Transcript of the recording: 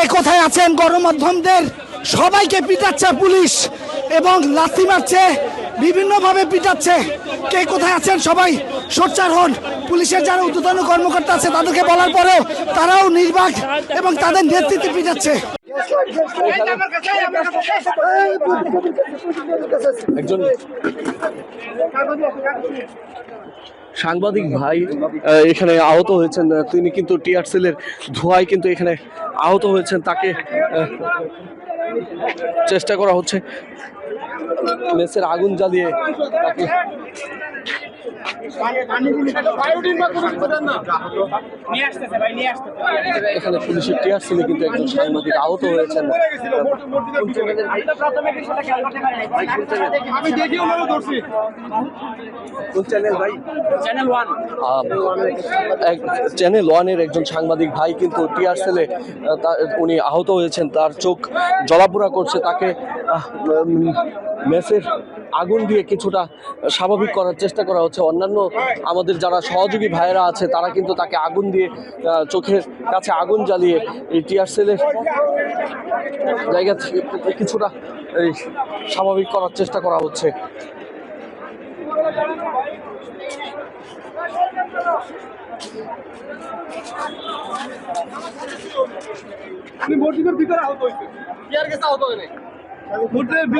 কে কোথায় আছেন? গণমাধ্যমদের সবাইকে পিটাচ্ছে পুলিশ এবং লাথি মারছে, বিভিন্নভাবে পিটাচ্ছে। কে কোথায় আছেন? সবাই সোচ্চার হন। পুলিশের যারা ঊর্ধ্বতন কর্মকর্তা আছে তাদেরকে বলার পরেও তারাও নির্বাক এবং তাদের নেতৃত্বে পিটাচ্ছে। একজন সাংবাদিক ভাই এখানে আহত হয়েছেন, তিনি কিন্তু টিয়ার সেলের ধোঁয়ায় কিন্তু এখানে আহত হয়েছেন, তাকে চেষ্টা করা হচ্ছে মেসের আগুন জ্বালিয়ে তাকে এখানে পুলিশের টিয়ার সেলে কিন্তু একজন সাংবাদিক আহত হয়েছেন। চ্যানেল ওয়ানের একজন সাংবাদিক ভাই কিন্তু টিয়ার সেলে উনি আহত হয়েছেন, তার চোখ জ্বলাপোড়া করছে, তাকে মেসের আগুন দিয়ে কিছুটা স্বাভাবিক করার চেষ্টা করা হচ্ছে। অন্যান্য আমাদের যারা সহযোগী ভাইয়েরা আছে তারা কিন্তু তাকে আগুন দিয়ে চোখের কাছে আগুন জ্বালিয়ে এই টিয়ার সেলের জায়গা থেকে কিছুটা স্বাভাবিক করার চেষ্টা করা হচ্ছে। মসজিদের ভিতরে আহত হয়েছে, টিয়ার গ্যাসে আহত হয় নাই। মসজিদের